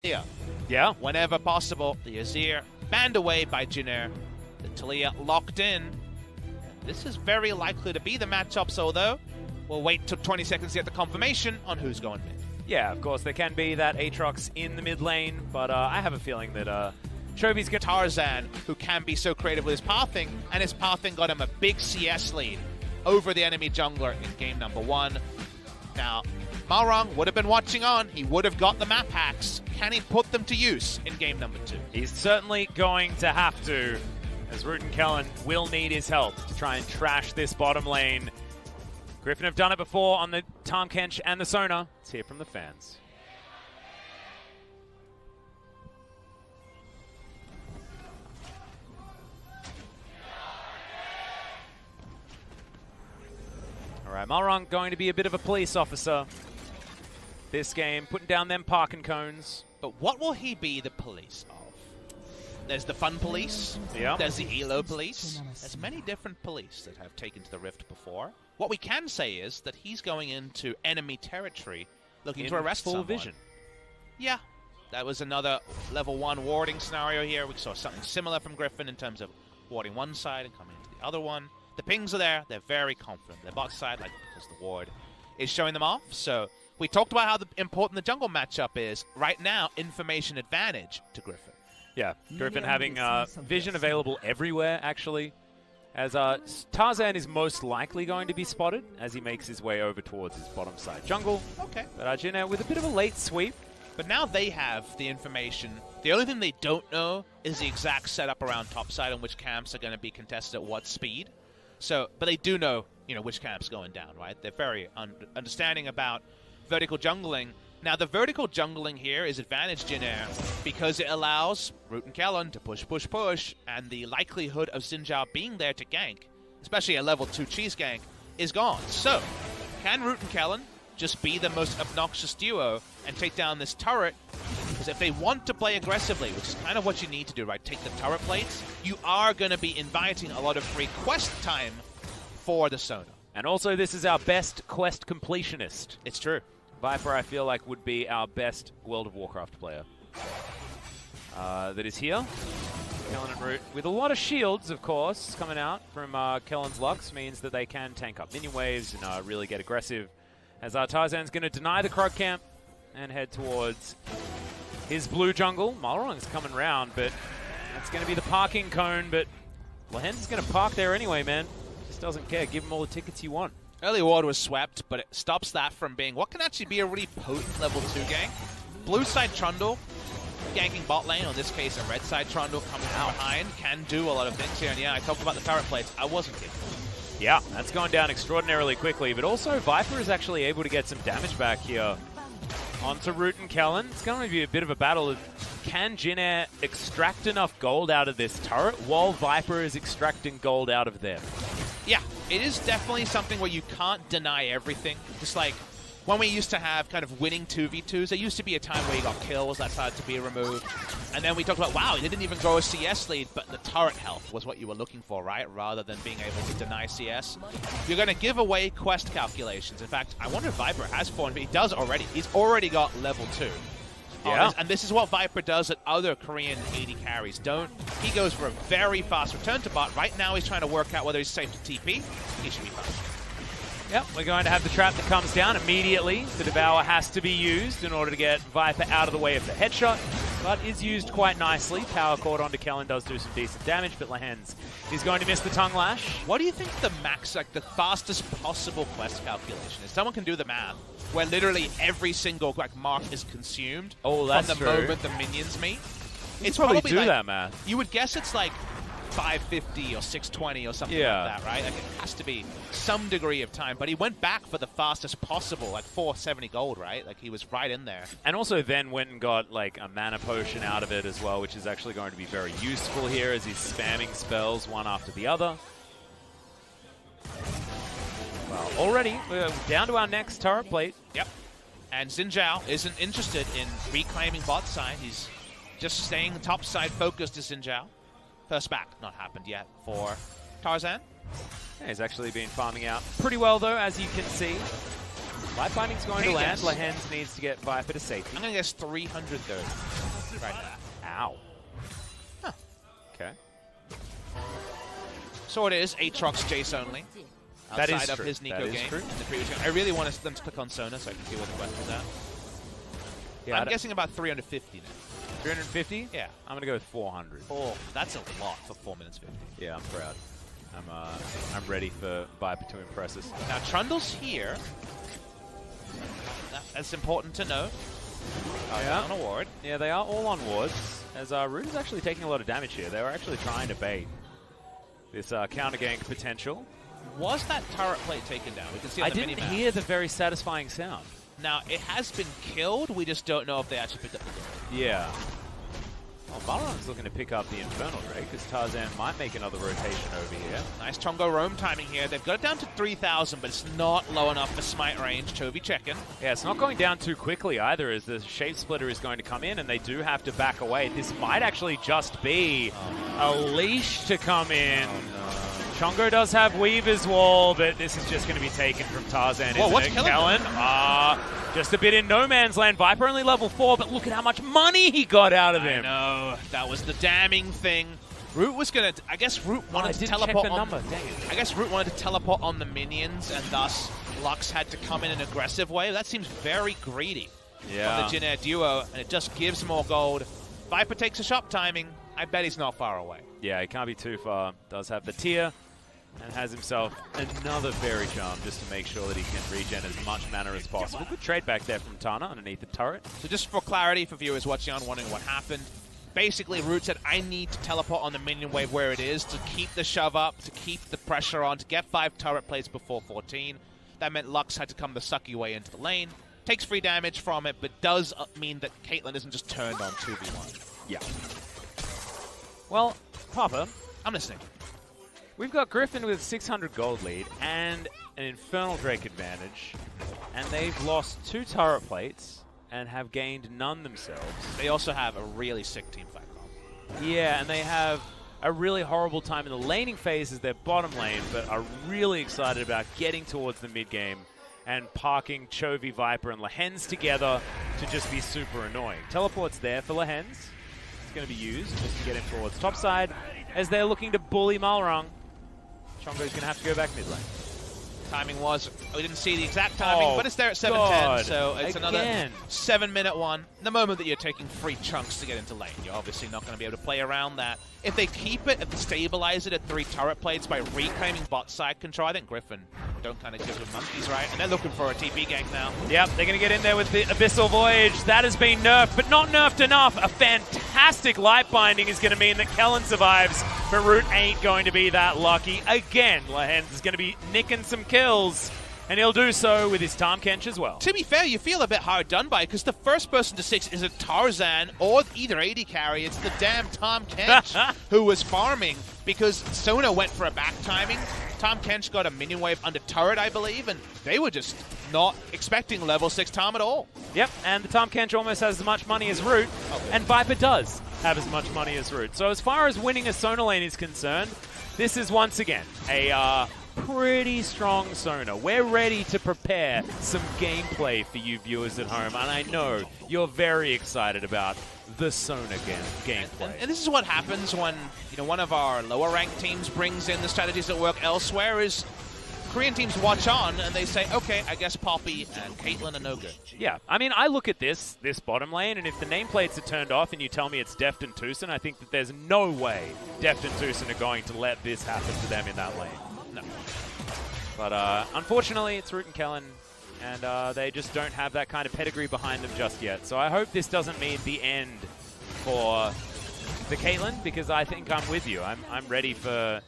Yeah. Whenever possible, the Azir banned away by Jiner. The Talia locked in. This is very likely to be the matchups, although we'll wait till 20 seconds to get the confirmation on who's going mid. Yeah, of course, there can be that Aatrox in the mid lane, but I have a feeling that Chovy's got Tarzan, who can be so creative with his pathing, and his pathing got him a big CS lead over the enemy jungler in game number 1. Now, Malrong would have been watching on. He would have got the map hacks. Can he put them to use in game number 2? He's certainly going to have to, as Rooten Kellen will need his help to try and trash this bottom lane. Griffin have done it before on the Tahm Kench and the Sona. Let's hear from the fans. All right, Malrong going to be a bit of a police officer this game, putting down them parking cones. But what will he be the police of? There's the fun police. Yeah. There's the elo police. There's many different police that have taken to the Rift before. What we can say is that he's going into enemy territory looking to arrest full someone. vision. Yeah. That was another level 1 warding scenario here. We saw something similar from Griffin in terms of warding one side and coming into the other one. The pings are there. They're very confident. Their bot side, like, because the ward is showing them off. So we talked about how important the jungle matchup is. Right now, information advantage to Griffin. Yeah, Griffin having vision available everywhere, actually. As Tarzan is most likely going to be spotted as he makes his way over towards his bottom side jungle. Okay. But Jiner with a bit of a late sweep. But now they have the information. The only thing they don't know is the exact setup around top side and which camps are going to be contested at what speed. So, but they do know, which camp's going down, right? They're very understanding about vertical jungling. Now, the vertical jungling here is advantage Jiner because it allows Rooten Kellen to push, and the likelihood of Xin Zhao being there to gank, especially a level 2 cheese gank, is gone. So, can Rooten Kellen just be the most obnoxious duo and take down this turret? Because if they want to play aggressively, which is kind of what you need to do, right? Take the turret plates, you are going to be inviting a lot of free quest time for the Sona. And also, this is our best quest completionist. It's true. Viper, I feel like, would be our best World of Warcraft player. That is here. Kellen and Root with a lot of shields, of course, coming out from Kellen's Lux means that they can tank up minion waves and really get aggressive. As Tarzan's going to deny the Krog camp and head towards his blue jungle. Malrong's coming round, but that's going to be the parking cone. But Lahen's going to park there anyway, man. Just doesn't care. Give him all the tickets you want. Early ward was swept, but it stops that from being what can actually be a really potent level 2 gank. Blue side Trundle ganking bot lane, or in this case a red side Trundle coming from behind, can do a lot of things here. And yeah, I talked about the turret plates. I wasn't kidding. Yeah, that's gone down extraordinarily quickly, but also Viper is actually able to get some damage back here onto Rooten Kellen. It's going to be a bit of a battle. Can Jiner extract enough gold out of this turret while Viper is extracting gold out of them? Yeah, it is definitely something where you can't deny everything. Just like when we used to have kind of winning 2v2s, there used to be a time where you got kills that started to be removed. And then we talked about, wow, they didn't even grow a CS lead, but the turret health was what you were looking for, right? Rather than being able to deny CS. You're going to give away quest calculations. In fact, I wonder if Viper has formed, but he does already. He's already got level 2. Yeah. And this is what Viper does that other Korean AD carries don't. He goes for a very fast return to bot. Right now he's trying to work out whether he's safe to TP. He should be fine. Yep, we're going to have the trap that comes down immediately. The Devour has to be used in order to get Viper out of the way of the headshot, but is used quite nicely. Power cord onto Kellen does do some decent damage, but Lahen's is going to miss the tongue lash. What do you think the max, like the fastest possible quest calculation is? Someone can do the math, where literally every single mark is consumed from the moment the minions meet. It's probably do that math. You would guess it's like 550 or 620 or something like that, right? Like it has to be some degree of time. But he went back for the fastest possible, like 470 gold, right? Like he was right in there. And also then went and got like a mana potion out of it as well, which is actually going to be very useful here as he's spamming spells one after the other. Well, already we're down to our next turret plate. Yep. And Xin Zhao isn't interested in reclaiming bot side. He's just staying top side focused to Xin Zhao. First back, not happened yet for Tarzan. Yeah, he's actually been farming out pretty well though, as you can see. Light Binding's going to land. Lehens needs to get Viper to safety. I'm going to guess 330 right now. Ow. Huh. Okay. So it is Aatrox Jace only. That Outside is of true. his Nico That is game true. in the previous game. I really wanted them to click on Sona so I can see where the question's at. Yeah, I'm guessing about 350 now. 350? Yeah. I'm going to go with 400. Oh, that's a lot for 4 minutes 50. Yeah, I'm proud. I'm ready for Viper to impress us. Now, Trundle's here. That's important to know. Yeah. On a ward. Yeah, they are all on wards, as Root is actually taking a lot of damage here. They were actually trying to bait this counter gank potential. Was that turret plate taken down? We can see on I the didn't minimap. hear the very satisfying sound. Now, it has been killed. We just don't know if they actually picked up the gold. Yeah. Well, Balrog's looking to pick up the Infernal Drake, because Tarzan might make another rotation over here. Nice Chongo roam timing here. They've got it down to 3,000, but it's not low enough for smite range. Chovy checking. Yeah, it's not going down too quickly either, as the Shape Splitter is going to come in, and they do have to back away. This might actually just be a leash to come in. Chongo does have Weaver's Wall, but this is just going to be taken from Tarzan, Whoa, isn't what's it? killing Kellen, just a bit in no man's land. Viper only level 4, but look at how much money he got out of him. I know. That was the damning thing. Root was going to... I guess Root wanted to teleport check the on... number. Dang it. I guess Root wanted to teleport on the minions, and thus Lux had to come in an aggressive way. That seems very greedy from the Jin Air duo, and it just gives more gold. Viper takes a shot timing. I bet he's not far away. Yeah, he can't be too far. Does have the tier. And has himself another Fairy Charm just to make sure that he can regen as much mana as possible. Good trade back there from Tana underneath the turret. So just for clarity for viewers watching on wondering what happened, basically Root said, I need to teleport on the minion wave where it is to keep the shove up, to keep the pressure on, to get 5 turret plates before 14. That meant Lux had to come the sucky way into the lane. Takes free damage from it, but does mean that Caitlyn isn't just turned on 2v1. Yeah. Well, Papa, I'm listening. We've got Griffin with 600 gold lead and an Infernal Drake advantage, and they've lost 2 turret plates and have gained none themselves. They also have a really sick team fight comp. Yeah, and they have a really horrible time in the laning phase as their bottom lane, but are really excited about getting towards the mid game and parking Chovy, Viper, and Lehens together to just be super annoying. Teleport's there for Lehens. It's going to be used just to get him towards topside as they're looking to bully Malrung. Chongo's going to have to go back mid lane. Timing was, we didn't see the exact timing, but it's there at 7:10, so it's another 7-minute one. The moment that you're taking free chunks to get into lane, you're obviously not going to be able to play around that. If they keep it, if they stabilize it at 3 turret plates by reclaiming bot side control, I think Griffin don't kind of give them monkeys, right? And they're looking for a TP gank now. Yep, they're going to get in there with the Abyssal Voyage. That has been nerfed, but not nerfed enough. A fantastic light binding is going to mean that Kellen survives, but Root ain't going to be that lucky. Again, Lehens is going to be nicking some kills, and he'll do so with his Tahm Kench as well. To be fair, you feel a bit hard done by because the first person to 6 is a Tarzan or either AD carry. It's the damn Tahm Kench who was farming because Sona went for a back timing. Tahm Kench got a minion wave under turret, I believe, and they were just not expecting level 6 Tahm at all. Yep, and the Tahm Kench almost has as much money as Root, and Viper does have as much money as Root. So as far as winning a Sona lane is concerned, this is once again a pretty strong Sona. We're ready to prepare some gameplay for you viewers at home, and I know you're very excited about the Sona gameplay. And this is what happens when one of our lower ranked teams brings in the strategies that work elsewhere is Korean teams watch on and they say, okay, I guess Poppy and Caitlyn are no good. Yeah, I mean, I look at this bottom lane, and if the nameplates are turned off and you tell me it's Deft and Tucson, I think that there's no way Deft and Tucson are going to let this happen to them in that lane. No. But unfortunately, it's Root and Kellen, and they just don't have that kind of pedigree behind them just yet. So I hope this doesn't mean the end for the Caitlyn, because I think I'm with you. I'm ready for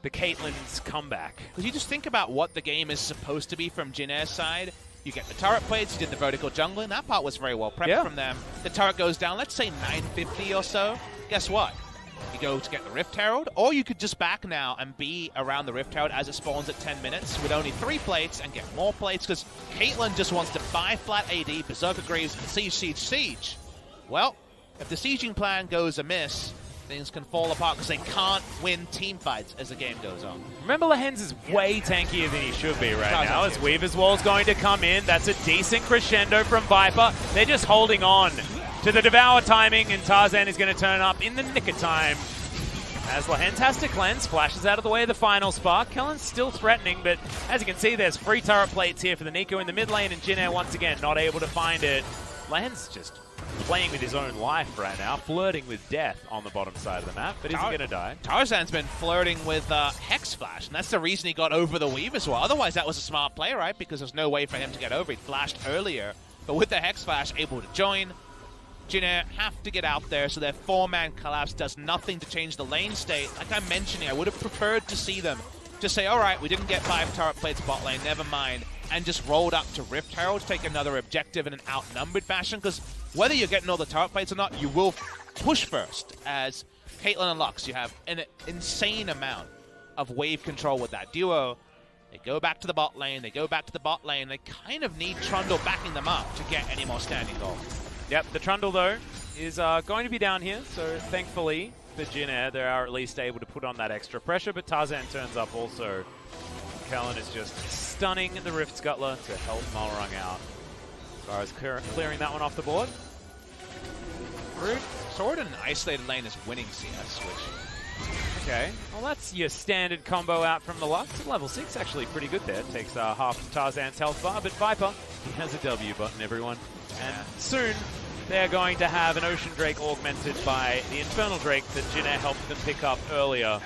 the Caitlyn's comeback. Because you just think about what the game is supposed to be from Jin Air's side. You get the turret plates, you did the vertical jungling. That part was very well prepped from them. The turret goes down, let's say 950 or so. Guess what? You go to get the Rift Herald, or you could just back now and be around the Rift Herald as it spawns at 10 minutes with only 3 plates and get more plates, because Caitlyn just wants to buy flat AD, Berserker Greaves, and siege. Well, if the sieging plan goes amiss, things can fall apart because they can't win team fights as the game goes on. Remember, Lehens is way tankier than he should be right now, as Weaver's Wall's going to come in. That's a decent crescendo from Viper. They're just holding on to the Devour timing, and Tarzan is going to turn up in the nick of time. As Lehens has to cleanse, flashes out of the way of the final spark. Kellen's still threatening, but as you can see, there's free turret plates here for the Nico in the mid lane, and Jin Air once again not able to find it. Lehens just playing with his own life right now, flirting with death on the bottom side of the map, but isn't going to die. Tarzan's been flirting with Hex Flash, and that's the reason he got over the Weave as well. Otherwise, that was a smart play, right? Because there's no way for him to get over. He flashed earlier, but with the Hex Flash, able to join. Jin Air have to get out there, so their 4-man collapse does nothing to change the lane state. Like I'm mentioning, I would have preferred to see them just say, all right, we didn't get 5 turret plates bot lane, never mind, and just rolled up to Rift Herald to take another objective in an outnumbered fashion, because whether you're getting all the turret plates or not, you will push first. As Caitlyn and Lux, you have an insane amount of wave control with that duo. They go back to the bot lane, they kind of need Trundle backing them up to get any more standing gold. Yep, the Trundle, though, is going to be down here, so thankfully for Jin Air, they are at least able to put on that extra pressure, but Tarzan turns up also. Kellen is just stunning the Rift Scuttler to help Malrung out. As far as clearing that one off the board. Rude. Sword in an isolated lane is winning CS, which... Okay, well that's your standard combo out from the Lux. At level 6, actually pretty good there. Takes half of Tarzan's health bar, but Viper, he has a W button, everyone. And soon, they're going to have an Ocean Drake augmented by the Infernal Drake that Jin Air helped them pick up earlier.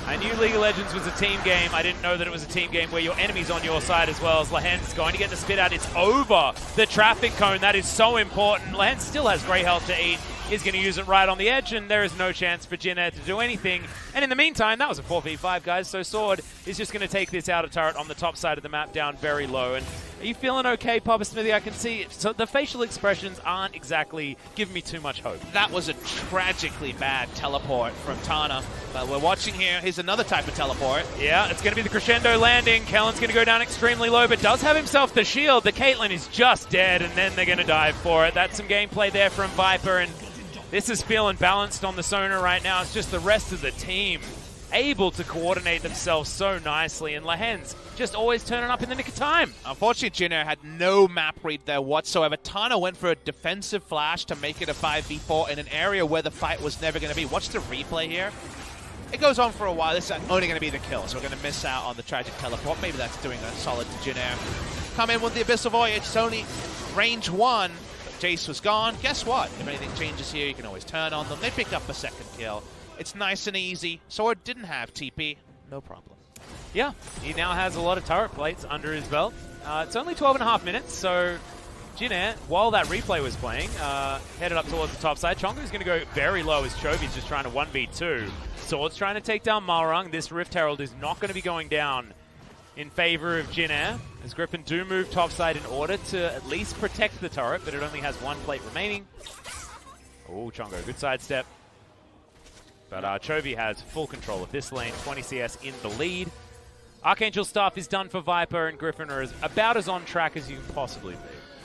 I knew League of Legends was a team game. I didn't know that it was a team game where your enemy's on your side as well. As Lehens is going to get the spit out. It's over the traffic cone. That is so important. Lehens still has great health to eat. He's going to use it right on the edge, and there is no chance for Jin Air to do anything. And in the meantime, that was a 4v5, guys. So Sword is just going to take this outer turret on the top side of the map down very low. And are you feeling okay, Papa Smithy? I can see so the facial expressions aren't exactly giving me too much hope. That was a tragically bad teleport from Tana. But we're watching here. Here's another type of teleport. Yeah, it's going to be the crescendo landing. Kellen's going to go down extremely low, but does have himself the shield. The Caitlyn is just dead, and then they're going to dive for it. That's some gameplay there from Viper, and this is feeling balanced on the Sona right now. It's just the rest of the team able to coordinate themselves so nicely, and Lehens just always turning up in the nick of time. Unfortunately, Jin Air had no map read there whatsoever. Tana went for a defensive flash to make it a 5v4 in an area where the fight was never going to be. Watch the replay here. It goes on for a while. This is only going to be the kill, so we're going to miss out on the tragic teleport. Maybe that's doing a solid to Jin Air. Come in with the Abyssal Voyage. It's only range 1. Jace was gone. Guess what? If anything changes here, you can always turn on them. They pick up a second kill. It's nice and easy. Sword didn't have TP. No problem. Yeah, he now has a lot of turret plates under his belt. It's only 12.5 minutes, so Jin Air, while that replay was playing, headed up towards the top side. Chongu's going to go very low as Chovy's just trying to 1v2. Sword's trying to take down Malrung. This Rift Herald is not going to be going down in favor of Jin Air, as Griffin do move topside in order to at least protect the turret, but it only has 1 plate remaining. Oh, Chongo, good sidestep. But Chovy has full control of this lane, 20 CS in the lead. Archangel Staff is done for Viper, and Griffin are about as on track as you can possibly be.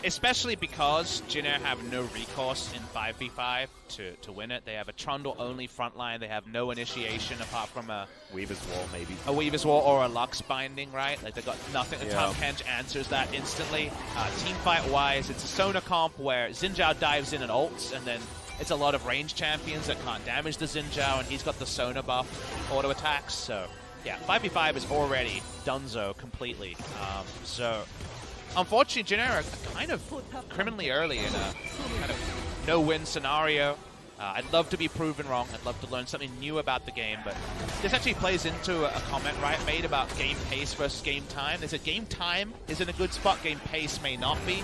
Especially because Jin Air have no recourse in 5v5 to win it. They have a Trundle-only frontline. They have no initiation apart from a Weaver's Wall, maybe. A Weaver's Wall or a Lux binding, right? Like, they've got nothing. Yeah. Tom Kench answers that instantly. Team fight-wise, it's a Sona comp where Xin Zhao dives in and ults, and then it's a lot of range champions that can't damage the Xin Zhao, and he's got the Sona buff auto attacks. So, yeah, 5v5 is already donezo completely. Unfortunately, Jin Air are kind of criminally early in a kind of no-win scenario. I'd love to be proven wrong. I'd love to learn something new about the game, but this actually plays into a comment Riot made about game pace versus game time. They said game time is in a good spot, game pace may not be.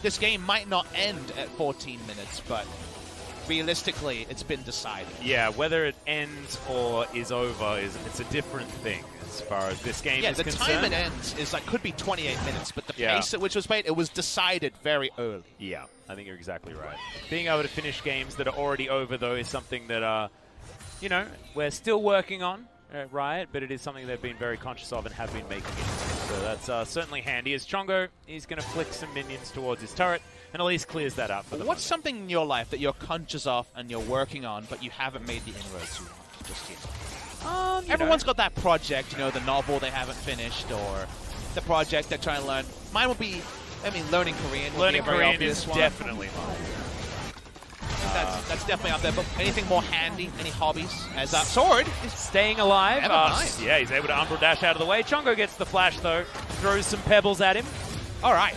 This game might not end at 14 minutes, but realistically, it's been decided. Yeah, whether it ends or is over, it's a different thing as far as this game is concerned. Yeah, the time it ends is like could be 28 minutes, but the pace at which it was played, it was decided very early. Yeah, I think you're exactly right. Being able to finish games that are already over, though, is something that, you know, we're still working on at Riot, but it is something they've been very conscious of and have been making it So that's certainly handy. As Chongo, he's going to flick some minions towards his turret, and at least clears that up for the What's something in your life that you're conscious of and you're working on, but you haven't made the inroads you want just yet? Everyone's got that project, you know, the novel they haven't finished, or the project they're trying to learn. Mine would be, I mean, learning Korean. Learning Korean is one. definitely mine. That's definitely up there. But anything more handy? Any hobbies? As that sword is staying alive. nice. Yeah, he's able to Umbral Dash out of the way. Chongo gets the flash, though. Throws some pebbles at him. All right.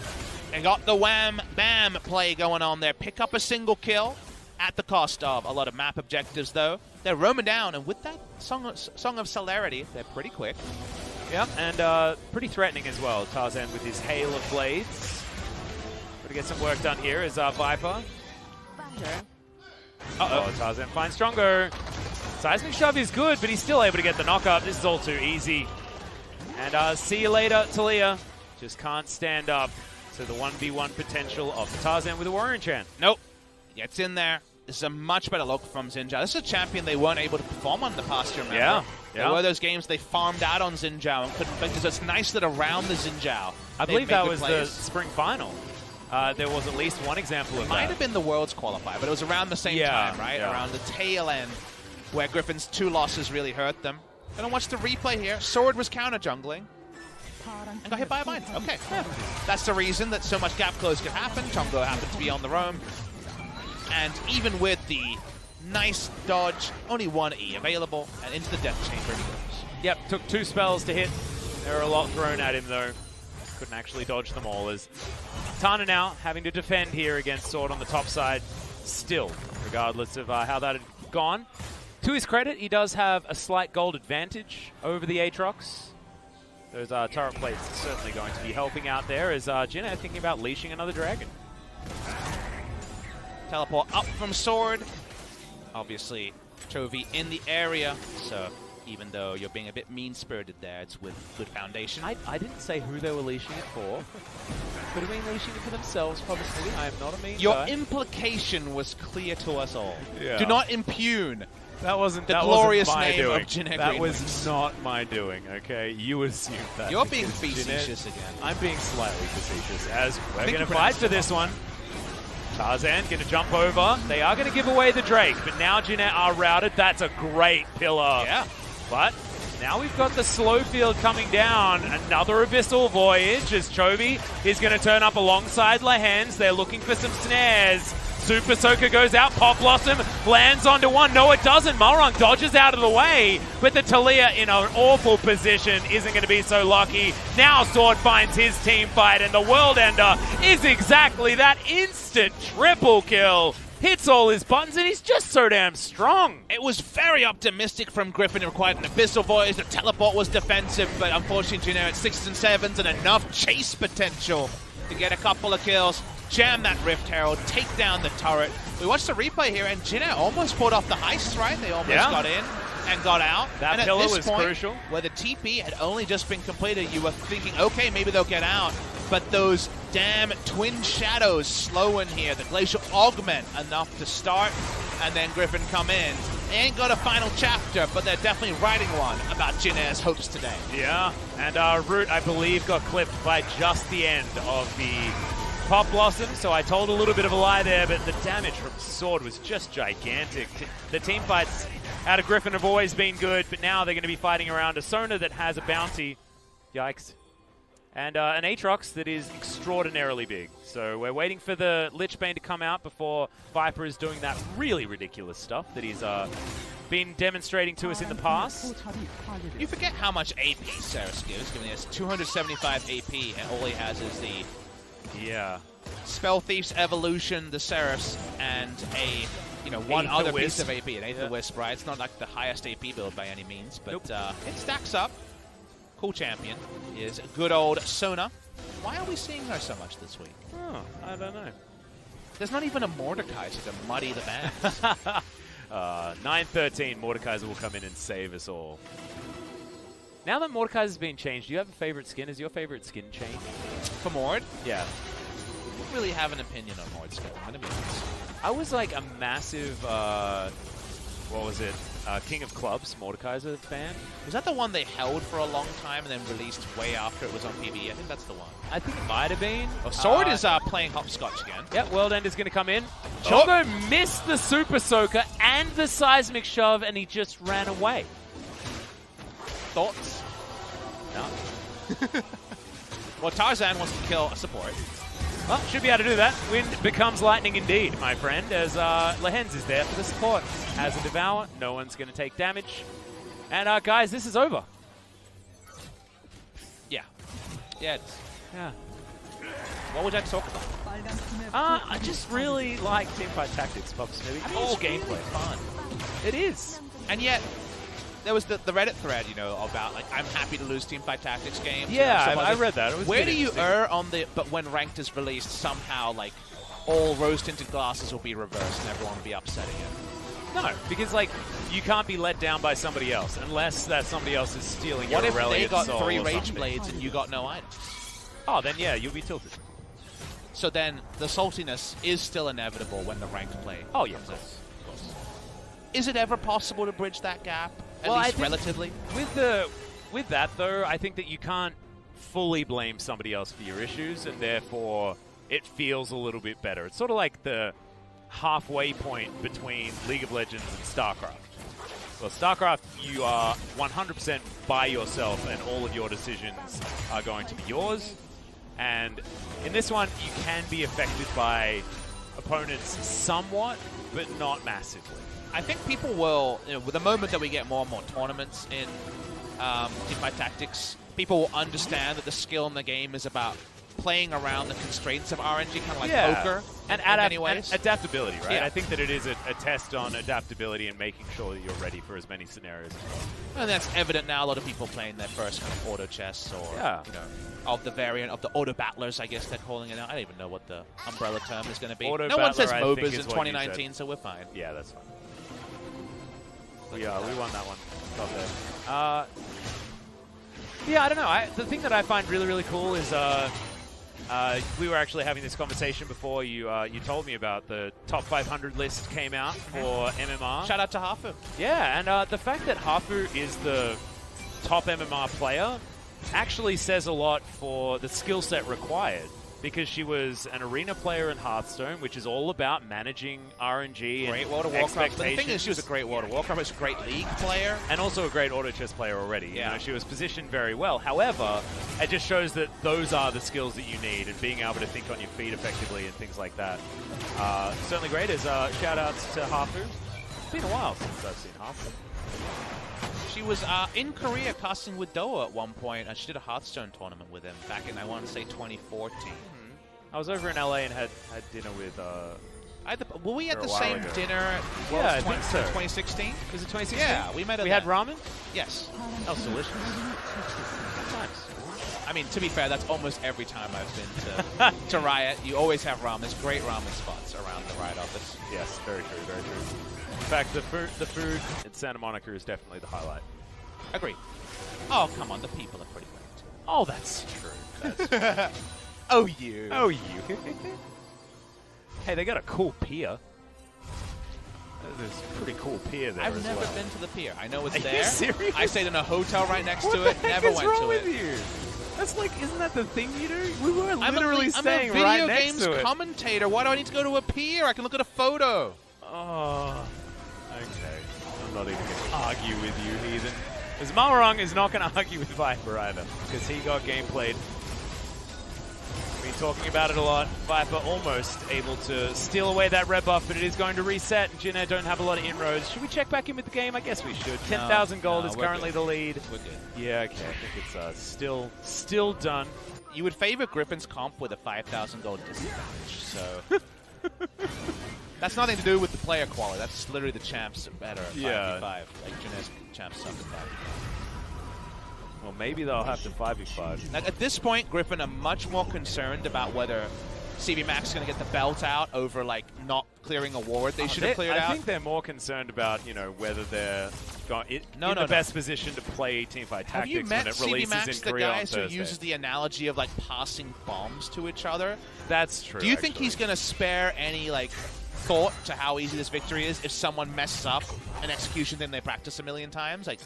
And got the wham bam play going on there. Pick up a single kill at the cost of a lot of map objectives, though. They're roaming down, and with that Song of Celerity, they're pretty quick. Yep, and pretty threatening as well. Tarzan with his hail of blades. Got to get some work done here as Viper. Okay. Uh-oh, Tarzan finds Chongo. Seismic Shove is good, but he's still able to get the knock-up. This is all too easy. And see you later, Talia. Just can't stand up to the 1v1 potential of Tarzan with a Warrior Enchant. Nope. Gets in there. This is a much better look from Xinjiao. This is a champion they weren't able to perform on in the past, you remember? Yeah. There were those games they farmed out on Xinjiao and couldn't finish. It's nice that around the Xinjiao, I believe that was the spring final. There was at least one example of that. Might have been the Worlds qualifier, but it was around the same time, right? Yeah. Around the tail end, where Griffin's 2 losses really hurt them. Gonna watch the replay here. Sword was counter jungling and got hit by a bind. Okay, that's the reason that so much gap close could happen. Chongo happened to be on the roam, and even with the nice dodge, only 1 E available, and into the death chamber he goes. Yep, took 2 spells to hit. There were a lot thrown at him though. Couldn't actually dodge them all, as Tana now having to defend here against Sword on the top side still, regardless of how that had gone. To his credit, he does have a slight gold advantage over the Aatrox. Those turret plates are certainly going to be helping out there, as Jinna thinking about leashing another dragon. Teleport up from Sword. Obviously, Chovy in the area, so even though you're being a bit mean-spirited there, it's with good foundation. I didn't say who they were leashing it for. Could have been leashing it for themselves, probably. I am not a mean Your guy. implication was clear to us all. Yeah. Do not impugn That wasn't the glorious wasn't my name doing. of Jeanette That Greenwings. was not my doing, okay? You assumed that. You're being because facetious Jeanette, again. I'm being slightly facetious, as we're think going to you fight pronounced for it this one. Tarzan going to jump over. They are going to give away the Drake, but now Jeanette are routed. That's a great pillar. Yeah. But now we've got the slow field coming down. Another Abyssal Voyage as Chovy is going to turn up alongside Lehens. They're looking for some snares. Super Soaker goes out. Pop Blossom lands onto one. No, it doesn't. Malrung dodges out of the way. But the Talia in an awful position isn't going to be so lucky. Now Sword finds his team fight, and the World Ender is exactly that instant triple kill. Hits all his buttons, and he's just so damn strong. It was very optimistic from Griffin. It required an Abyssal Voyage. The teleport was defensive, but unfortunately, Juno at 6s and 7s and enough chase potential to get a couple of kills. Jam that Rift Herald, take down the turret. We watched the replay here, and Jinna almost pulled off the heist, right? They almost got in and got out. That and pillar at this was point, crucial. Where the TP had only just been completed, you were thinking, okay, maybe they'll get out. But those damn Twin Shadows slow in here. The Glacial Augment enough to start, and then Griffin come in. They ain't got a final chapter, but they're definitely writing one about Jinna's hopes today. Yeah, and Root, I believe, got clipped by just the end of the Pop Blossom, so I told a little bit of a lie there, but the damage from Sword was just gigantic. The team fights out of Griffin have always been good, but now they're going to be fighting around a Sona that has a bounty. Yikes. And an Aatrox that is extraordinarily big. So we're waiting for the Lich Bane to come out before Viper is doing that really ridiculous stuff that he's been demonstrating to us in the past. You forget how much AP Ceres gives, given he has 275 AP, and all he has is the Spell Thief's Evolution, the Serifs, and one other piece of AP, an Aether Wisp, right? It's not like the highest AP build by any means, but it stacks up. Cool champion is good old Sona. Why are we seeing her so much this week? Oh, I don't know. There's not even a Mordekaiser to muddy the bands. 9-13, Mordekaiser will come in and save us all. Now that Mordekaiser's been changed, do you have a favorite skin? Is your favorite skin changed? For Mord? Yeah. I don't really have an opinion on Mord's skin, I'm going to be honest. I was like a massive, what was it? King of Clubs, Mordekaiser fan. Was that the one they held for a long time and then released way after it was on PvE? I think that's the one. I think it might have been. Oh, Sword is playing hopscotch again. Yep, World End is going to come in. Chongo missed the Super Soaker and the Seismic Shove, and he just ran away. Thoughts? No. Well, Tarzan wants to kill a support. Well, should be able to do that. Wind becomes lightning indeed, my friend, as Lehens is there for the support. Has a Devour. No one's going to take damage. And, guys, this is over. Yeah. Yeah, it is. Yeah. What would I talk about? I just really like Teamfight Tactics, Pop Smithy. I mean, All it's gameplay. really fun. It is. And yet, there was the Reddit thread, you know, about, like, I'm happy to lose Teamfight Tactics games. Yeah, you know, I read that. It was where do you interesting. err on the, but when Ranked is released, somehow, like, all rose-tinted glasses will be reversed and everyone will be upset again? No, because, like, you can't be let down by somebody else unless that somebody else is stealing What your if they Aurelian got Soul 3 or Rage something. Blades and you got no items? Oh, then, yeah, you'll be tilted. So then, the saltiness is still inevitable when the Ranked play Oh, yeah, comes of out. course. Is it ever possible to bridge that gap, at Well, I least think relatively? With that, though, I think that you can't fully blame somebody else for your issues, and therefore it feels a little bit better. It's sort of like the halfway point between League of Legends and StarCraft. Well, StarCraft, you are 100% by yourself, and all of your decisions are going to be yours. And in this one, you can be affected by opponents somewhat, but not massively. I think people will, you know, with the moment that we get more and more tournaments in Teamfight Tactics, people will understand that the skill in the game is about playing around the constraints of RNG, kind of like poker and in many ways. adaptability, right? Yeah. I think that it is a test on adaptability and making sure that you're ready for as many scenarios as possible. And that's evident now. A lot of people playing their first kind of auto chests or, Yeah. you know, of the variant of the auto battlers, I guess they're calling it now. I don't even know what the umbrella term is going to be. Auto No one says battler, I think, MOBAs is in what you 2019, so we're fine. Yeah, that's fine. We won that one. Top there. Yeah, I don't know. The thing that I find really, really cool is we were actually having this conversation before you told me about the top 500 list came out for MMR. Shout out to Hafu. Yeah, and the fact that Hafu is the top MMR player actually says a lot for the skill set required, because she was an arena player in Hearthstone, which is all about managing RNG Great and World of Warcraft. But the thing expectations. is, she was a great World of Warcraft. She was a great League player. And also a great auto chess player already. Yeah. You know, she was positioned very well. However, it just shows that those are the skills that you need, and being able to think on your feet effectively and things like that. Certainly great. As shout-outs to Hafu. It's been a while since I've seen Hafu. She was in Korea casting with Doa at one point. She did a Hearthstone tournament with him back in, I want to say, 2014. I was over in LA and had dinner with... Were we at For a the while same ago. dinner? Yeah, I think so. 2016? Was it 2016? Yeah, we met at We had that. ramen? Yes. That was delicious. Nice. I mean, to be fair, that's almost every time I've been to Riot. You always have ramen. There's great ramen spots around the Riot office. Yes, very true, very true. In fact, the food in Santa Monica is definitely the highlight. Agreed. Oh, come on. The people are pretty great. Oh, that's true. That's true. Oh, you. Oh, you. Hey, they got a cool pier. There's a pretty cool pier there I've as never well. been to the pier. I know it's Are there. you serious? I stayed in a hotel right next What to the it. heck Never is went wrong to with it. you? That's like, isn't that the thing you do? We were I'm literally a staying video right next games to it. commentator. Why do I need to go to a pier? I can look at a photo. Oh, okay. I'm not even going to argue with you, heathen. Because Malrong is not going to argue with Viper either, because he got game played. Been talking about it a lot. Viper almost able to steal away that red buff, but it is going to reset. And Jinna don't have a lot of inroads. Should we check back in with the game? I guess we should. 10,000 gold is currently the lead. We're good. Yeah, okay. I think it's still done. You would favor Griffin's comp with a 5,000 gold disadvantage, so... That's nothing to do with the player quality. That's literally the champs better at 5v5. Like Jinna's champs suck at 5v5. Well, maybe they'll have to 5v5. Now, at this point, Griffin are much more concerned about whether CV Max is going to get the belt out over, like, not clearing a ward they should have cleared out. I think they're more concerned about, you know, whether they're in the best position to play Teamfight Tactics Have you met when it CV releases Max, in the Korea on guys who Thursday. uses the analogy of, like, passing bombs to each other? That's true, Do you think actually. he's going to spare any, like, thought to how easy this victory is if someone messes up an execution thing they practice a million times. Like,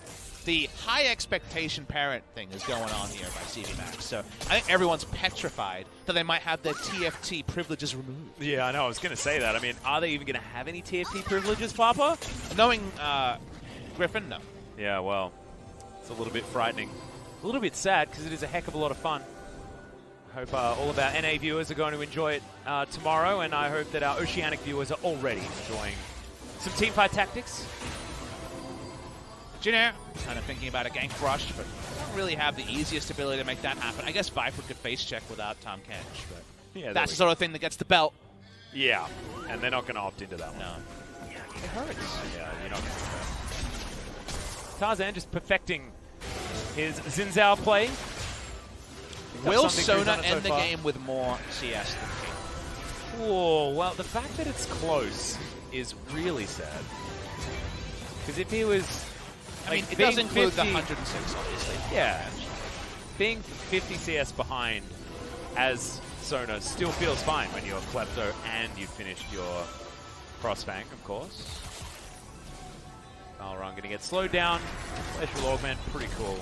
the high expectation parent thing is going on here by CV Max. So I think everyone's petrified that they might have their TFT privileges removed. Yeah, I know. I was going to say that. I mean, are they even going to have any TFT privileges, Papa? Knowing Griffin, no. Yeah, well, it's a little bit frightening. A little bit sad because it is a heck of a lot of fun. I hope all of our NA viewers are going to enjoy it tomorrow, and I hope that our Oceanic viewers are already enjoying some teamfight tactics. Jin kind of thinking about a gank rush, but don't really have the easiest ability to make that happen. I guess Viper could face check without Tom Kench, but yeah, that's the sort of thing that gets the belt. Yeah, and they're not going to opt into that one. No. It hurts. Yeah, you're not going to do that. Tarzan just perfecting his Xin Zhao play. Will Sona end the game with more CS than King? Oh, well, the fact that it's close is really sad. Because if he was... I mean, it does include the 106, obviously. Yeah. Being 50 CS behind as Sona still feels fine when you're Klepto and you've finished your cross-fang, of course. Valorant going to get slowed down. Glacial Augment, pretty cool.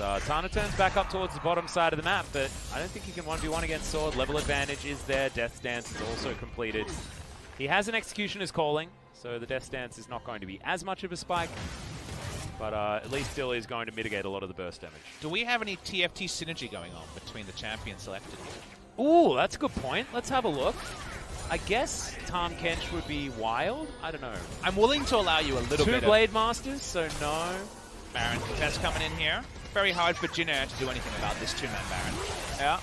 As Tana turns back up towards the bottom side of the map, but I don't think he can 1v1 against Sword. Level advantage is there. Death Dance is also completed. He has an Executioner's Calling, so the Death Dance is not going to be as much of a spike, but at least still is going to mitigate a lot of the burst damage. Do we have any TFT synergy going on between the champions selected here? Ooh, that's a good point. Let's have a look. I guess Tom Kench would be wild. I don't know. I'm willing to allow you a little bit of... 2 Blade Masters, so no. Baron Test coming in here. Very hard for Jin to do anything about this 2-man Baron. Yeah.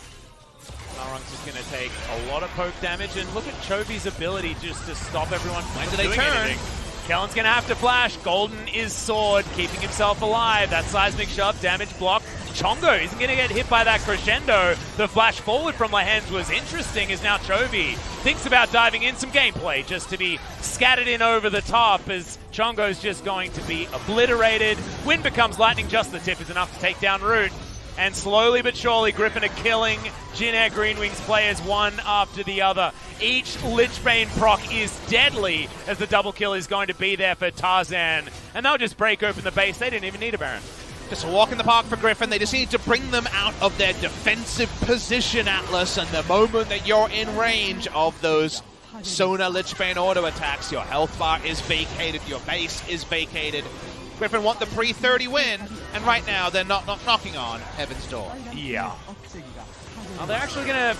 Malrung's just going to take a lot of poke damage, and look at Chovy's ability just to stop everyone from doing anything. Kellen's going to have to flash. Golden is Sword, keeping himself alive. That seismic shove, damage block. Chongo isn't going to get hit by that crescendo. The flash forward from Lehends was interesting, as now Chovy thinks about diving in some gameplay just to be scattered in over the top, as Chongo's just going to be obliterated. Wind becomes lightning, just the tip is enough to take down Root. And slowly but surely, Griffin are killing Jin Air Green Wings players one after the other. Each Lichbane proc is deadly, as the double kill is going to be there for Tarzan. And they'll just break open the base. They didn't even need a Baron. Just a walk in the park for Griffin. They just need to bring them out of their defensive position, Atlas. And the moment that you're in range of those Sona Lichbane auto attacks, your health bar is vacated, your base is vacated. Griffin want the pre-30 win, and right now they're not knocking on Heaven's door. Yeah. Well, they're actually going to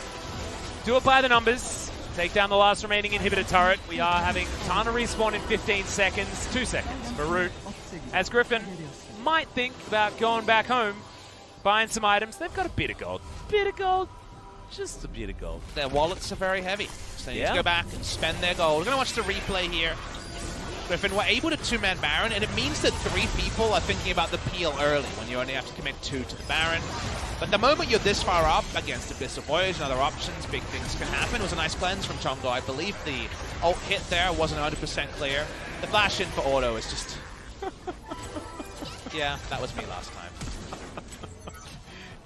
do it by the numbers. Take down the last remaining inhibitor turret. We are having Tana respawn in 15 seconds, 2 seconds for Root. As Griffin might think about going back home, buying some items. They've got a bit of gold. Bit of gold. Just a bit of gold. Their wallets are very heavy, so they need to go back and spend their gold. We're going to watch the replay here. Griffin were able to 2-man Baron, and it means that 3 people are thinking about the peel early when you only have to commit 2 to the Baron. But the moment you're this far up against Abyssal Voyage and other options, big things can happen. It was a nice cleanse from Chongo. I believe the ult hit there wasn't 100% clear. The flash in for auto is just... yeah, that was me last time.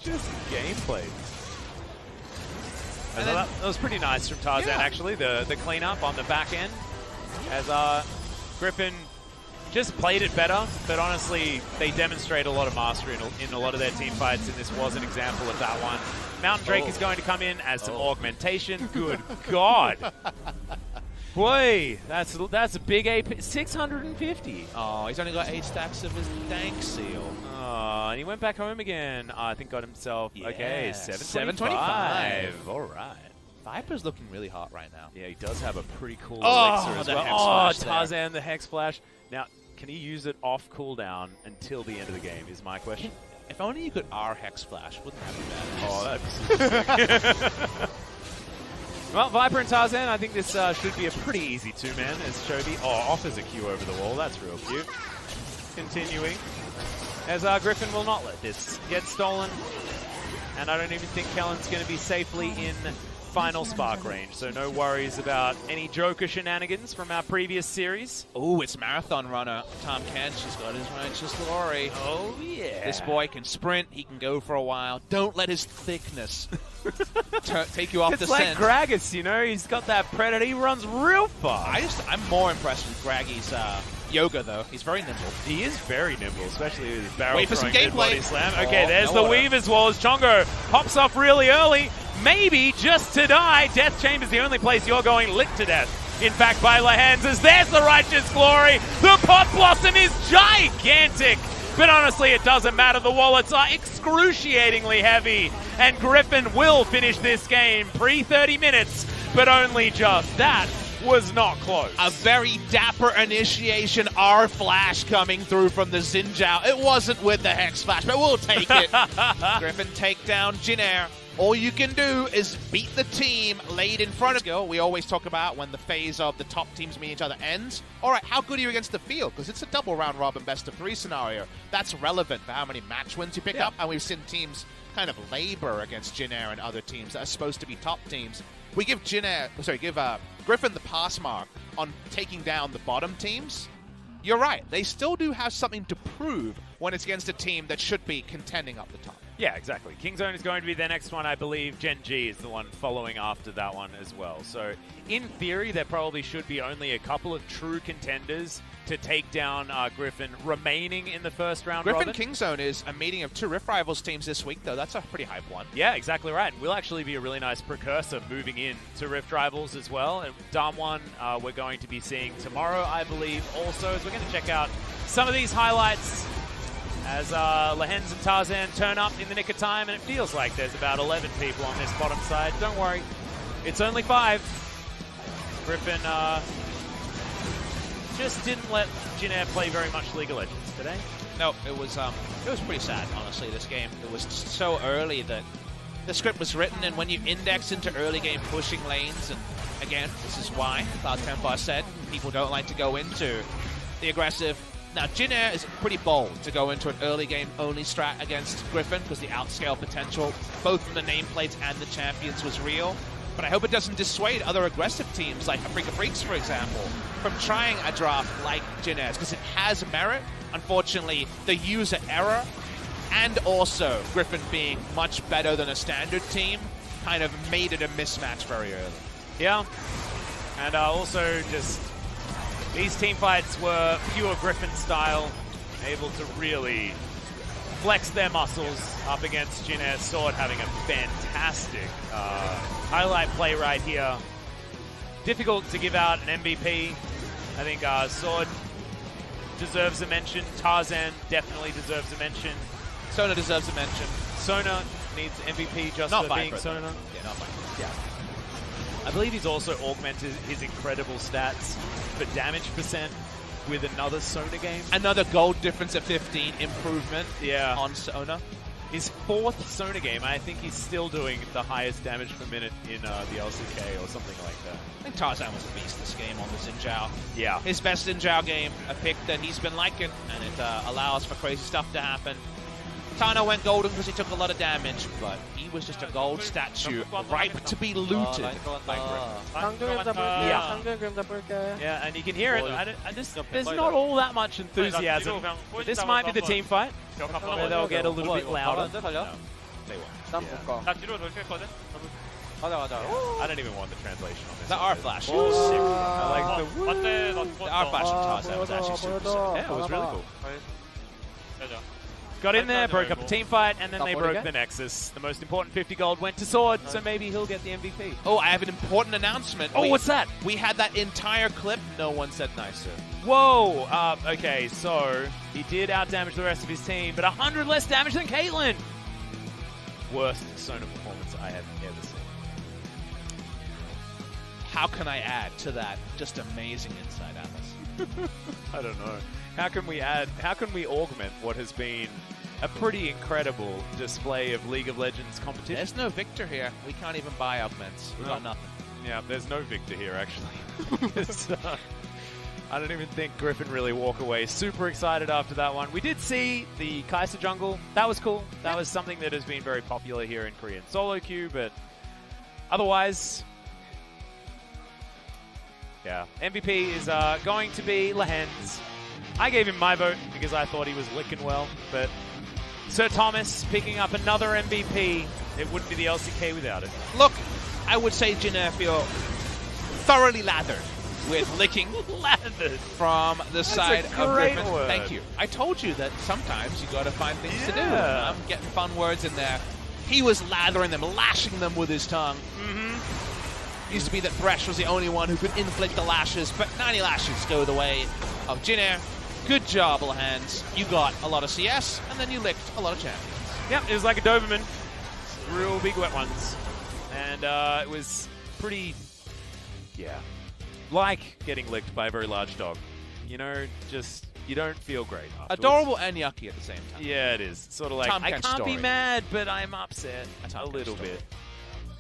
Just gameplay. And that was pretty nice from Tarzan, actually, the cleanup on the back end. As Griffin just played it better, but honestly, they demonstrate a lot of mastery in a lot of their team fights, and this was an example of that one. Mountain Drake is going to come in as some augmentation. Good God. Boy, that's a big AP. 650. Oh, he's only got 8 stacks of his dank seal. Oh, and he went back home again. I think got himself, okay, 725. All right. Viper's looking really hot right now. Yeah, he does have a pretty cool elixir as well. Oh, Tarzan, the Hex Flash. Now, can he use it off cooldown until the end of the game is my question. If only you could R Hex Flash, wouldn't that be bad? Oh, that'd be sick. Well, Viper and Tarzan, I think this should be a pretty easy 2-man as Chovy offers a Q over the wall. That's real cute. Continuing. As Griffin will not let this get stolen. And I don't even think Kellen's going to be safely in final spark range, so no worries about any Joker shenanigans from our previous series. Oh, it's marathon runner Tom Kench. He's got his righteous glory. Oh, yeah. This boy can sprint. He can go for a while. Don't let his thickness take you off the scent. It's like Gragas, you know? He's got that predator. He runs real fast. I'm more impressed with Graggy's yoga, though. He's very nimble. He is very nimble, especially with his barrel. Wait for some throwing gameplay. Body slam. Okay, there's no the Weaver's Wall as Chongo pops off really early. Maybe just to die. Death Chamber's the only place you're going lit to death. In fact, by Lahans, as there's the Righteous Glory. The Pot Blossom is gigantic. But honestly, it doesn't matter. The wallets are excruciatingly heavy. And Griffin will finish this game pre-30 minutes, but only just. That was not close. A very dapper initiation R flash coming through from the Xin Zhao. It wasn't with the Hex Flash, but we'll take it. Griffin take down Jinair. All you can do is beat the team laid in front of you. We always talk about when the phase of the top teams meet each other ends. All right, how good are you against the field? Because it's a double round robin best of 3 scenario. That's relevant for how many match wins you pick up. And we've seen teams kind of labor against Jinair and other teams that are supposed to be top teams. We give Griffin the pass mark on taking down the bottom teams. You're right. They still do have something to prove when it's against a team that should be contending up the top. Yeah, exactly. Kingzone is going to be their next one, I believe. Gen G is the one following after that one as well. So, in theory, there probably should be only a couple of true contenders to take down Griffin remaining in the first round Griffin robin. Kingzone is a meeting of 2 Rift Rivals teams this week, though. That's a pretty hype one. Yeah, exactly right. Will actually be a really nice precursor moving in to Rift Rivals as well. And Damwon, we're going to be seeing tomorrow, I believe, also. So we're going to check out some of these highlights as Lahens and Tarzan turn up in the nick of time, and it feels like there's about 11 people on this bottom side. Don't worry, it's only 5. Griffin just didn't let Jinair play very much League of Legends today. No, it was pretty sad, honestly, this game. It was so early that the script was written, and when you index into early game pushing lanes, and again, this is why Cloud Templar said people don't like to go into the aggressive. Now, Jinair is pretty bold to go into an early game only strat against Griffin because the outscale potential, both from the nameplates and the champions, was real. But I hope it doesn't dissuade other aggressive teams like Afrika Freaks, for example, from trying a draft like Jinair's because it has merit. Unfortunately, the user error and also Griffin being much better than a standard team kind of made it a mismatch very early. Yeah, and also just these team fights were pure Griffin style, able to really flex their muscles up against Jinair's Sword, having a fantastic highlight play right here. Difficult to give out an MVP. I think Sword deserves a mention. Tarzan definitely deserves a mention. Sona deserves a mention. Sona needs MVP just not for being Viper, Sona. Yeah, not Viper. Yeah. I believe he's also augmented his incredible stats for damage percent with another Sona game. Another gold difference at 15 improvement on Sona. His 4th Sona game, I think he's still doing the highest damage per minute in the LCK or something like that. I think Tarzan was a beast this game on the Xin Zhao. Yeah. His best Xin Zhao game, a pick that he's been liking, and it allows for crazy stuff to happen. Tano went golden because he took a lot of damage, but he was just a gold statue, ripe to be looted by Griffin. Yeah, and you can hear it. There's not all that much enthusiasm. This might be the team fight, where they'll get a little bit louder. No, they won't. I don't even want the translation on this. The R flash. I like the R flash from Tarzan was actually super sick. Yeah, it was really cool. Got in there, broke up the team fight, and then they broke the Nexus. The most important 50 gold went to Sword, so maybe he'll get the MVP. Oh, I have an important announcement. Oh, what's that? We had that entire clip. No one said nicer. Whoa. Okay, so he did outdamage the rest of his team, but 100 less damage than Caitlyn. Worst Sona performance I have ever seen. How can I add to that just amazing insight, Atlas? I don't know. How can we augment what has been a pretty incredible display of League of Legends competition? There's no victor here. We can't even buy augments. We got nothing. Yeah, there's no victor here, actually. I don't even think Griffin really walk away super excited after that one. We did see the Kai'Sa jungle. That was cool. That was something that has been very popular here in Korean solo queue, but Otherwise, yeah, MVP is going to be Lehens. I gave him my vote because I thought he was licking well, but Sir Thomas picking up another MVP. It wouldn't be the LCK without it. Look, I would say Jinner feel thoroughly lathered with licking Lathered from the side of great Griffin. word. Thank you. I told you that sometimes you got to find things to do. Yeah. I'm getting fun words in there. He was lathering them, lashing them with his tongue. Used to be that Bresh was the only one who could inflict the lashes, but 90 lashes go the way of Jinner. Good job, Lehens. You got a lot of CS, and then you licked a lot of champions. Yep, it was like a Doberman. Real big wet ones. And it was pretty, yeah, like getting licked by a very large dog. You know, just, you don't feel great afterwards. Adorable and yucky at the same time. Yeah, it is. Sort of like, I Tomcat can't story. be mad, but I'm upset a little story. bit.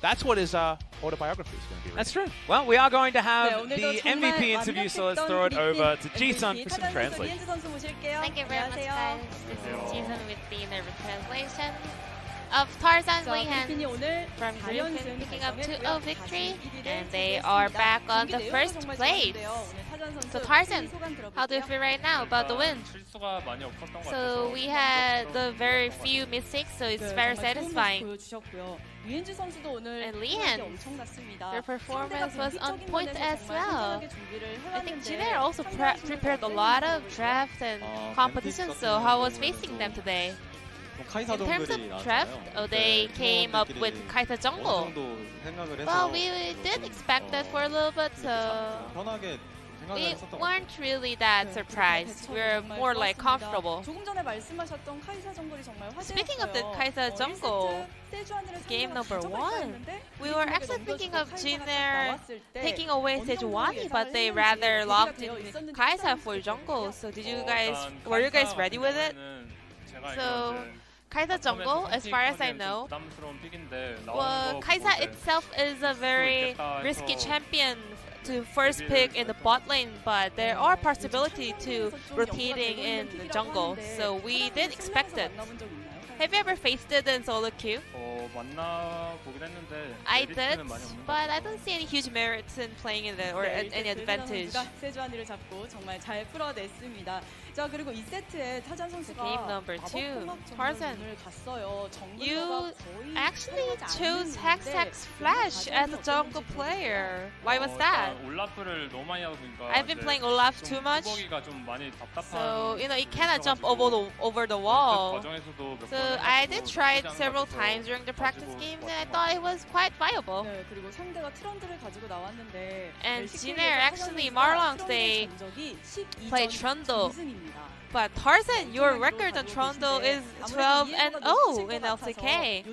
That's what his autobiography is going to be. That's true. Well, we are going to have 네, the 오늘도 정말 MVP interview, so let's throw it over to Ji-sun for some translation. Thank you very much, guys. This is Ji-sun with the nervous translation of Tarzan Lehens from Griffin picking up 2-0 victory, and they are back on the first place. So Tarzan, how do you feel right now about the win? So we had the very few mistakes, so it's very satisfying. And Lehens, their performance was on point as well. I think Jinner also prepared a lot of draft and competition, so how was facing them today? In terms of draft, they came up with Kaisa Jungle. Well, we did expect that for a little bit, so we weren't really that surprised. We were more like comfortable. Speaking of the Kaisa Jungle, game number 1, we were actually thinking of Jinner taking away Sejuani, but they rather locked in Kaisa for jungle. So were you guys ready with it? So Kaisa Jungle, as far as I know, well, Kaisa itself is a very risky champion to first pick in the bot lane, but there are possibility to rotating in the jungle, so we did expect it. Have you ever faced it in solo queue? I did, but I don't see any huge merits in playing in it or any advantage. Game number 2, Tarzan. You actually chose Hexax Flash as a jungle player. Why was that? I've been playing Olaf too much, so you cannot jump over the wall. So I did try it several times during the practice game, and I thought it was quite viable. And Jinner actually Marlongs, they played Trundle. But Tarzan, your record on Trundle is 12-0 in LCK.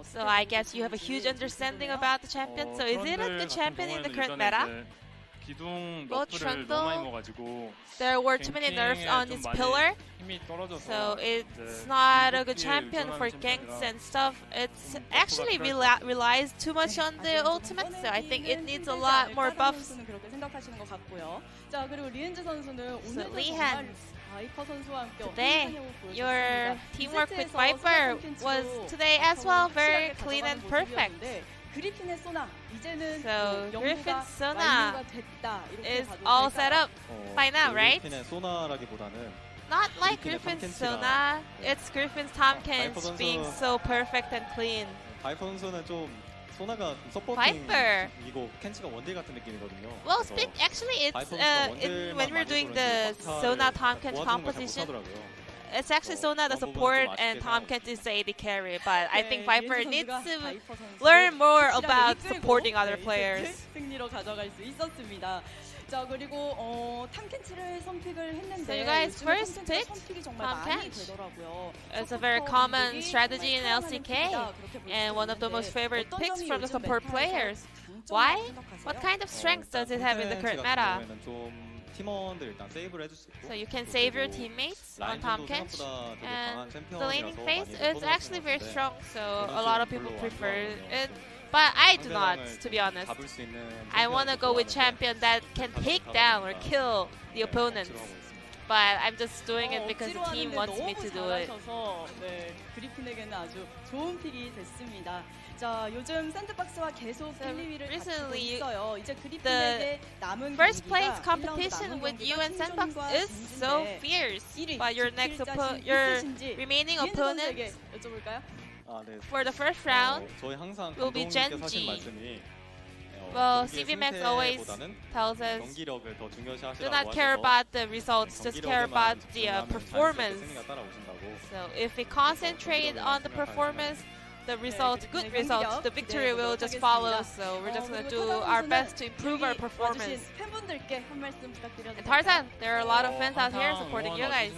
So I guess you have a huge understanding about the champion. So is it a good champion in the current meta? Well, Trundle, there were too many nerfs on his pillar, so it's not a good champion for ganks and stuff. It's actually relies too much on the ultimate, so I think it needs a lot more buffs. So Lehens, today your teamwork with Viper was today as well very clean and perfect. So Griffin's Sona is all set up by now, right? Not like Griffin's Sona, it's Griffin's Tompkins being so perfect and clean. Viper. Well, actually, it's when we're doing the Sona Tompkins competition, it's actually Sona the support and Tompkins is the AD carry. But I think Viper needs to learn more about supporting other players. So you guys first picked Tompkins. It's a very common strategy in LCK and one of the most favorite picks from the support players. Why? What kind of strengths does it have in the current meta? So you can save your teammates on Tompkins, and the laning phase is actually very strong, so a lot of people prefer it. But I do not, to be honest. I want to go with champion that can take down or kill the opponents. but I'm just doing it because the team wants me to do it. 네, 그리핀에게는 아주 좋은 픽이 됐습니다. 자, 요즘 샌드박스와 계속 1, 2위를 다투고 있어요. 이제 그리핀에게 남은 First place competition with you and Sandbox is so fierce. But your remaining opponents for the first round will be Gen G. Well, CVMax always tells us, do not care about the results, just care about the performance. So if we concentrate on the performance, the results, good results, the victory will just follow. So we're just going to do our best to improve our performance. And Tarzan, there are a lot of fans out here supporting you guys.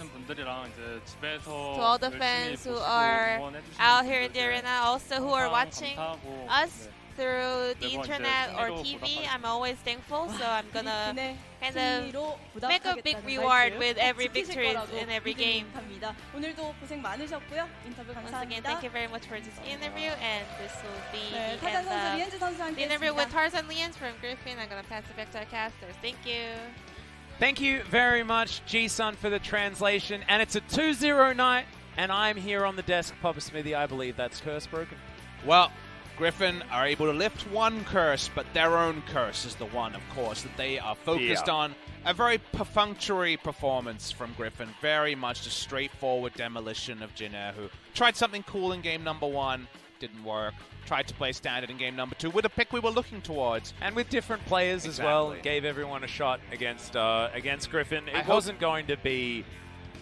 To all the fans who are out here in the arena, also who are watching us through the internet or TV, I'm always thankful. So I'm gonna kind of make a big reward with every victory in every game. Once again, thank you very much for this interview, and this will be the interview with Tarzan Lians from Griffin. I'm gonna pass it back to our casters. Thank you. Thank you very much, G-Sun, for the translation. And it's a 2-0 night, and I'm here on the desk, Papa Smithy. I believe that's curse broken. Well, Griffin are able to lift one curse, but their own curse is the one, of course, that they are focused on. A very perfunctory performance from Griffin. Very much a straightforward demolition of Jinair, who tried something cool in game number 1, didn't work. Tried to play standard in game number 2 with a pick we were looking towards. And with different players as well. Gave everyone a shot against Griffin. It wasn't going to be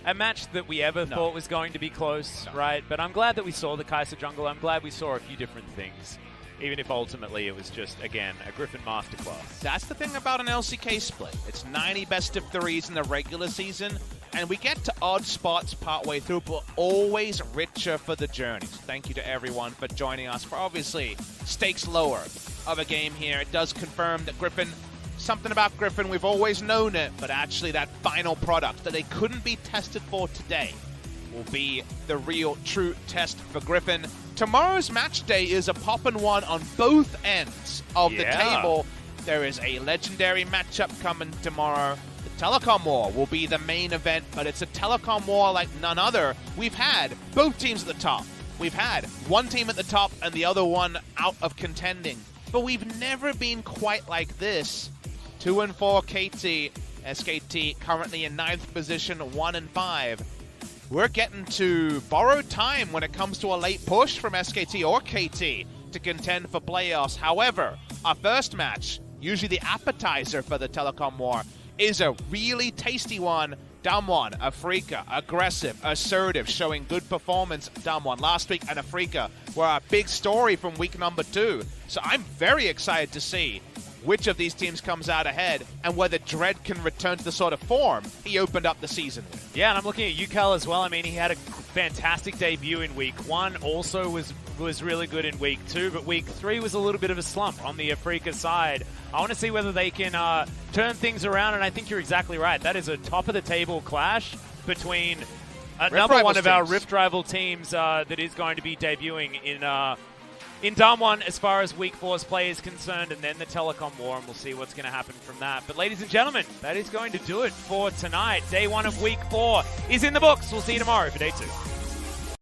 a match that we ever thought was going to be close, right? But I'm glad that we saw the Kai'Sa jungle. I'm glad we saw a few different things, even if ultimately it was just, again, a Griffin masterclass. That's the thing about an LCK split. It's 90 best of 3s in the regular season, and we get to odd spots partway through, but always richer for the journey. So thank you to everyone for joining us for obviously stakes lower of a game here. It does confirm that Griffin, something about Griffin, we've always known it, but actually that final product that they couldn't be tested for today will be the real true test for Griffin. Tomorrow's match day is a poppin' one on both ends of the table. There is a legendary matchup coming tomorrow. The Telecom War will be the main event, but it's a Telecom War like none other. We've had both teams at the top. We've had one team at the top and the other one out of contending, but we've never been quite like this. 2-4 KT, SKT currently in 9th position, 1-5. We're getting to borrowed time when it comes to a late push from SKT or KT to contend for playoffs. However, our first match, usually the appetizer for the Telecom War, is a really tasty one. Damwon, Afrika, aggressive, assertive, showing good performance. Damwon last week and Afrika were a big story from week number 2. So I'm very excited to see which of these teams comes out ahead and whether Dread can return to the sort of form he opened up the season with. Yeah, and I'm looking at UCal as well. I mean, he had a fantastic debut in week 1, also was really good in week 2, but week 3 was a little bit of a slump on the Afrika side. I want to see whether they can turn things around, and I think you're exactly right. That is a top-of-the-table clash between another one of our Rift rival teams that is going to be debuting in Damwon as far as Week 4's play is concerned, and then the Telecom War, and we'll see what's going to happen from that. But ladies and gentlemen, that is going to do it for tonight. Day 1 of Week 4 is in the books. We'll see you tomorrow for Day 2.